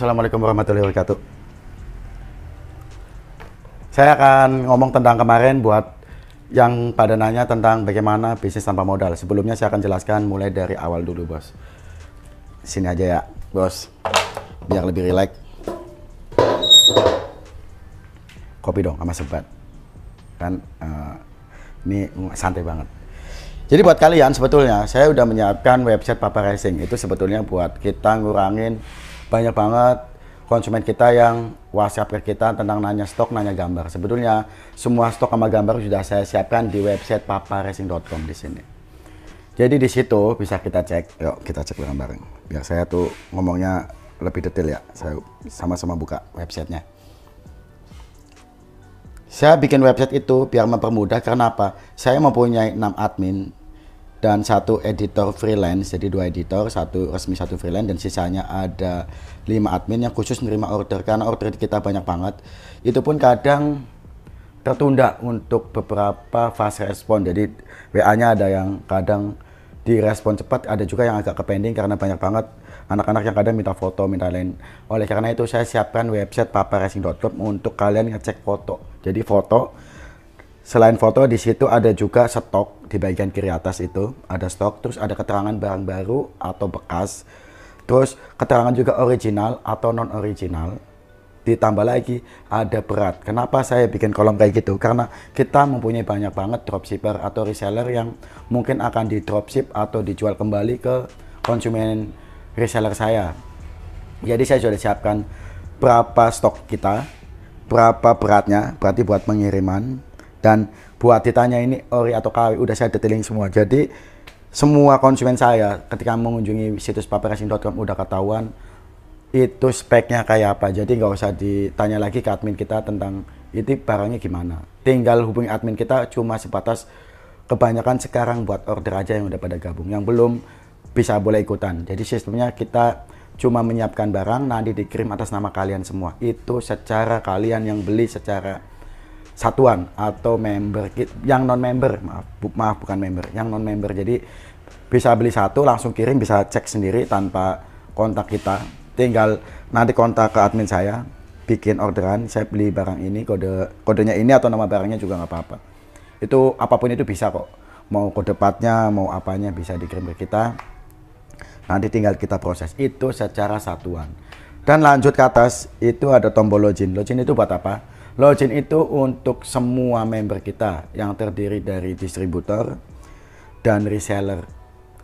Assalamualaikum warahmatullahi wabarakatuh. Saya akan ngomong tentang kemarin buat yang pada nanya tentang bagaimana bisnis tanpa modal. Sebelumnya saya akan jelaskan mulai dari awal dulu, bos. Sini aja ya, bos. Biar lebih rileks. Kopi dong sama sebat. Kan ini santai banget. Jadi buat kalian sebetulnya saya udah menyiapkan website Papa Racing. Itu sebetulnya buat kita ngurangin banyak banget konsumen kita yang WhatsApp ke kita tentang nanya stok, nanya gambar. Sebetulnya semua stok sama gambar sudah saya siapkan di website paparacing.com di sini. Jadi di situ bisa kita cek. Yuk kita cek bareng-bareng. Biar saya tuh ngomongnya lebih detail ya. Saya sama-sama buka websitenya. Saya bikin website itu biar mempermudah karena apa? Saya mempunyai 6 admin dan 1 editor freelance, jadi 2 editor, 1 resmi 1 freelance, dan sisanya ada 5 admin yang khusus menerima order. Karena order kita banyak banget, itu pun kadang tertunda untuk beberapa fast respon. Jadi WA-nya ada yang kadang direspon cepat, ada juga yang agak ke pending karena banyak banget anak-anak yang kadang minta foto, minta lain. Oleh karena itu saya siapkan website paparacing.com untuk kalian ngecek foto. Jadi foto, selain foto di situ ada juga stok di bagian kiri atas itu ada stok, terus ada keterangan barang baru atau bekas, terus keterangan juga original atau non original, ditambah lagi ada berat. Kenapa saya bikin kolom kayak gitu? Karena kita mempunyai banyak banget dropshipper atau reseller yang mungkin akan di dropship atau dijual kembali ke konsumen reseller saya. Jadi saya sudah siapkan berapa stok kita, berapa beratnya, berarti buat pengiriman, dan buat ditanya ini ori atau KW udah saya detailing semua. Jadi semua konsumen saya ketika mengunjungi situs paparacing.com udah ketahuan itu speknya kayak apa. Jadi nggak usah ditanya lagi ke admin kita tentang itu barangnya gimana. Tinggal hubungi admin kita, cuma sebatas kebanyakan sekarang buat order aja yang udah pada gabung. Yang belum bisa boleh ikutan. Jadi sistemnya kita cuma menyiapkan barang, nanti dikirim atas nama kalian semua. Itu secara kalian yang beli secara satuan atau member, yang non member, maaf bukan member, yang non member. Jadi bisa beli satu langsung kirim, bisa cek sendiri tanpa kontak kita. Tinggal nanti kontak ke admin saya, bikin orderan, saya beli barang ini, kodenya ini atau nama barangnya juga nggak apa-apa. Itu apapun itu bisa kok. Mau kode partnya, mau apanya bisa dikirim ke kita. Nanti tinggal kita proses. Itu secara satuan. Dan lanjut ke atas, itu ada tombol login. Login itu buat apa? Login itu untuk semua member kita yang terdiri dari distributor dan reseller.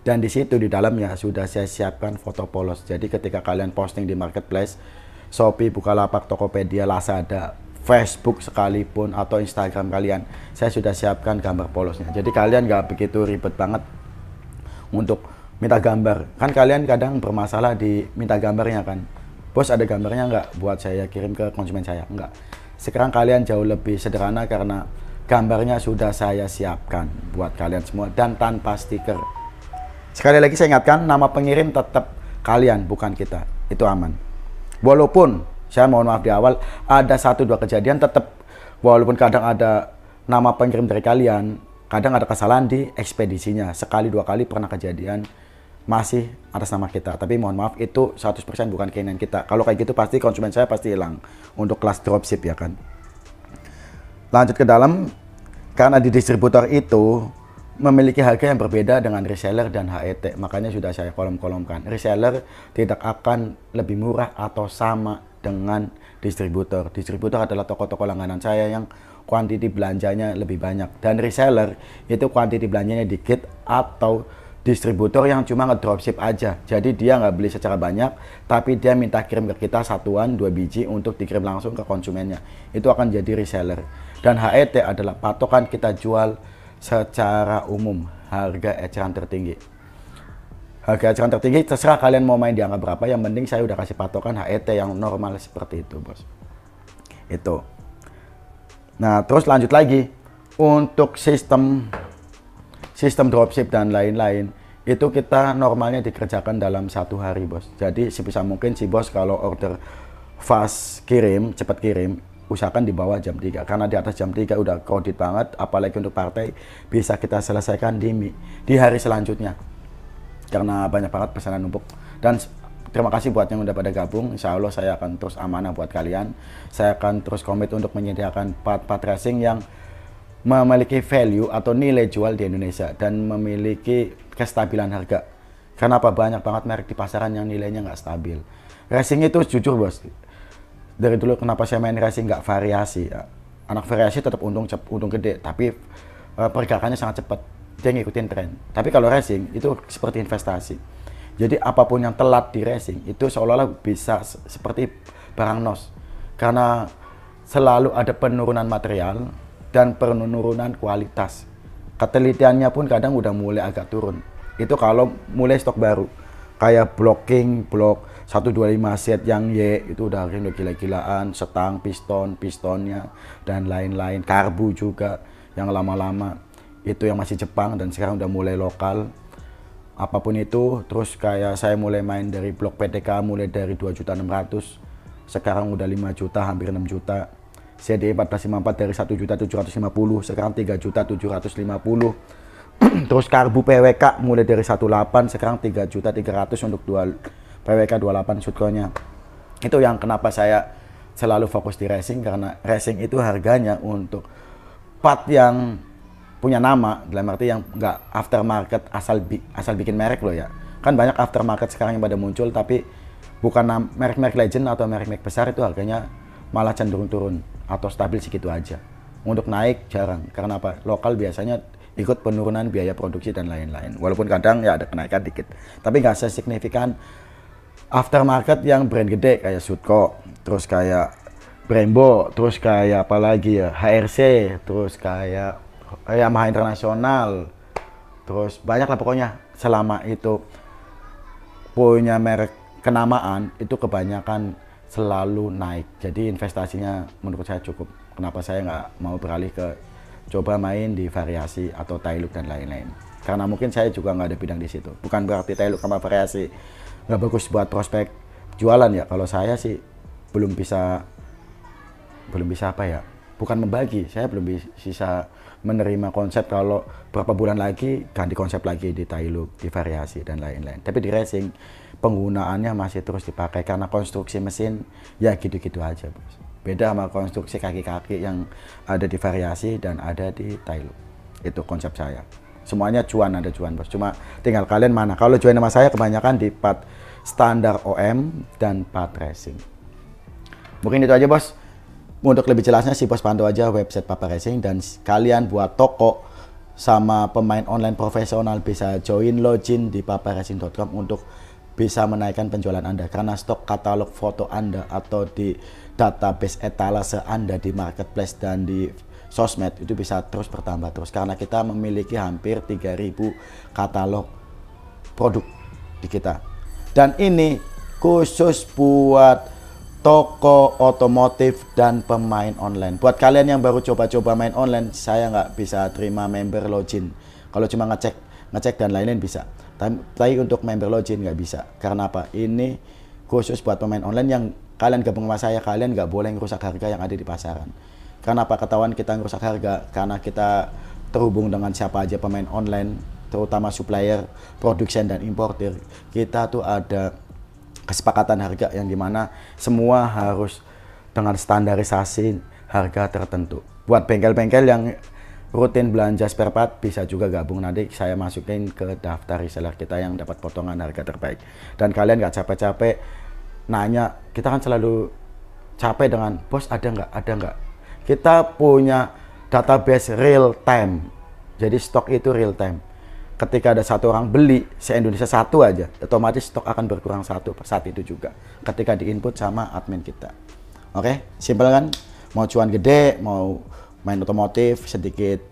Dan di situ di dalamnya sudah saya siapkan foto polos. Jadi ketika kalian posting di marketplace, Shopee, Bukalapak, Tokopedia, Lazada, Facebook sekalipun atau Instagram kalian, saya sudah siapkan gambar polosnya. Jadi kalian nggak begitu ribet banget untuk minta gambar. Kan kalian kadang bermasalah di minta gambarnya kan. Bos ada gambarnya nggak buat saya kirim ke konsumen saya? Enggak. Sekarang kalian jauh lebih sederhana karena gambarnya sudah saya siapkan buat kalian semua dan tanpa stiker. Sekali lagi saya ingatkan, nama pengirim tetap kalian, bukan kita. Itu aman. Walaupun saya mohon maaf di awal ada 1-2 kejadian, tetap walaupun kadang ada nama pengirim dari kalian, kadang ada kesalahan di ekspedisinya. Sekali 2 kali pernah kejadian masih atas nama kita, tapi mohon maaf itu 100% bukan keinginan kita. Kalau kayak gitu pasti konsumen saya pasti hilang untuk kelas dropship ya kan. Lanjut ke dalam, karena di distributor itu memiliki harga yang berbeda dengan reseller dan HET, makanya sudah saya kolom-kolomkan. Reseller tidak akan lebih murah atau sama dengan distributor. Distributor adalah toko-toko langganan saya yang kuantiti belanjanya lebih banyak, dan reseller itu kuantiti belanjanya dikit, atau distributor yang cuma ngedropship aja. Jadi dia nggak beli secara banyak, tapi dia minta kirim ke kita satuan 2 biji untuk dikirim langsung ke konsumennya. Itu akan jadi reseller. Dan HET adalah patokan kita jual secara umum, harga eceran tertinggi. Harga eceran tertinggi terserah kalian mau main di angka berapa, yang penting saya udah kasih patokan HET yang normal seperti itu, bos. Itu. Nah, terus lanjut lagi untuk sistem dropship dan lain-lain, itu kita normalnya dikerjakan dalam 1 hari, bos. Jadi sebisa mungkin si bos kalau order fast kirim, cepat kirim, usahakan di bawah jam 3, karena di atas jam 3 udah crowded banget, apalagi untuk partai bisa kita selesaikan di hari selanjutnya karena banyak banget pesanan numpuk. Dan terima kasih buat yang udah pada gabung. Insya Allah saya akan terus amanah buat kalian. Saya akan terus komit untuk menyediakan part-part racing yang memiliki value atau nilai jual di Indonesia dan memiliki kestabilan harga. Karena apa? Banyak banget merek di pasaran yang nilainya nggak stabil. Racing itu jujur bos, dari dulu kenapa saya main racing nggak variasi ya. Anak variasi tetap untung gede, tapi pergerakannya sangat cepat. Dia ngikutin tren. Tapi kalau racing itu seperti investasi. Jadi apapun yang telat di racing itu seolah-olah bisa seperti barang nos. Karena selalu ada penurunan material dan penurunan kualitas. Ketelitiannya pun kadang udah mulai agak turun. Itu kalau mulai stok baru. Kayak blok 125 set yang Y itu udah harganya udah gila-gilaan, setang, pistonnya dan lain-lain, karbu juga yang lama-lama itu yang masih Jepang dan sekarang udah mulai lokal. Apapun itu, terus kayak saya mulai main dari blok PTK mulai dari 2.600.000, sekarang udah 5 juta, hampir 6 juta. CD 1454 dari 1.750.000, sekarang 3.750.000. Terus karbu PWK mulai dari 18, sekarang 3.300.000 untuk PWK 28 shotgunnya. Itu yang kenapa saya selalu fokus di racing, karena racing itu harganya untuk part yang punya nama, dalam arti yang nggak aftermarket asal bikin merek loh ya. Kan banyak aftermarket sekarang yang pada muncul, tapi bukan merek-merek legend atau merek-merek besar, itu harganya malah cenderung turun atau stabil segitu aja. Untuk naik jarang, karena apa? Lokal biasanya ikut penurunan biaya produksi dan lain-lain. Walaupun kadang ya ada kenaikan dikit, tapi nggak sesignifikan aftermarket yang brand gede kayak Sutco, terus kayak Brembo, terus kayak apa lagi ya, HRC, terus kayak Yamaha Internasional, terus banyak lah pokoknya. Selama itu punya merek kenamaan, itu kebanyakan selalu naik. Jadi investasinya menurut saya cukup. Kenapa saya nggak mau beralih ke coba main di variasi atau tailuk dan lain-lain? Karena mungkin saya juga nggak ada bidang di situ. Bukan berarti tailuk sama variasi nggak bagus buat prospek jualan ya. Kalau saya sih belum bisa apa ya, bukan membagi, saya belum bisa menerima konsep kalau berapa bulan lagi ganti konsep lagi di tailuk, di variasi dan lain-lain. Tapi di racing penggunaannya masih terus dipakai karena konstruksi mesin ya gitu-gitu aja bos. Beda sama konstruksi kaki-kaki yang ada di variasi dan ada di tailuk. Itu konsep saya. Semuanya cuan, ada cuan bos. Cuma tinggal kalian mana. Kalau join sama saya kebanyakan di part standar OM dan part racing. Mungkin itu aja bos. Untuk lebih jelasnya sih bos pantau aja website Papa Racing, dan kalian buat toko sama pemain online profesional bisa join login di paparacing.com untuk bisa menaikkan penjualan Anda, karena stok katalog foto Anda atau di database etalase Anda di marketplace dan di sosmed itu bisa terus bertambah terus, karena kita memiliki hampir 3.000 katalog produk di kita. Dan ini khusus buat toko otomotif dan pemain online. Buat kalian yang baru coba-coba main online, saya nggak bisa terima member login. Kalau cuma ngecek dan lain-lain bisa. Tapi untuk member login nggak bisa. Karena apa? Ini khusus buat pemain online yang kalian gabung sama saya, kalian nggak boleh ngerusak harga yang ada di pasaran. Karena apa? Ketahuan kita ngerusak harga, karena kita terhubung dengan siapa aja pemain online, terutama supplier, production dan importer. Kita tuh ada kesepakatan harga yang dimana semua harus dengan standarisasi harga tertentu. Buat bengkel-bengkel yang rutin belanja spare part bisa juga gabung, nanti saya masukin ke daftar reseller kita yang dapat potongan harga terbaik. Dan kalian nggak capek-capek nanya, kita kan selalu capek dengan bos ada nggak. Kita punya database real time, jadi stok itu real time. Ketika ada satu orang beli se-Indonesia satu aja, otomatis stok akan berkurang satu saat itu juga ketika diinput sama admin kita. Oke, simpel kan? Mau cuan gede, mau main otomotif, sedikit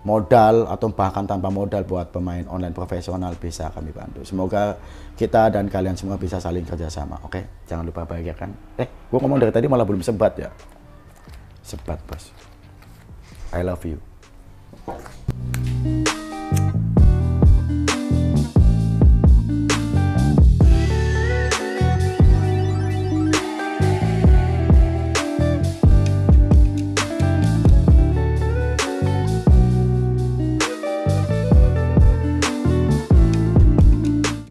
modal atau bahkan tanpa modal buat pemain online profesional bisa kami bantu. Semoga kita dan kalian semua bisa saling kerjasama. Oke, jangan lupa bahagiakan. Gue ngomong dari tadi malah belum sebat ya. Sebat bos. I love you.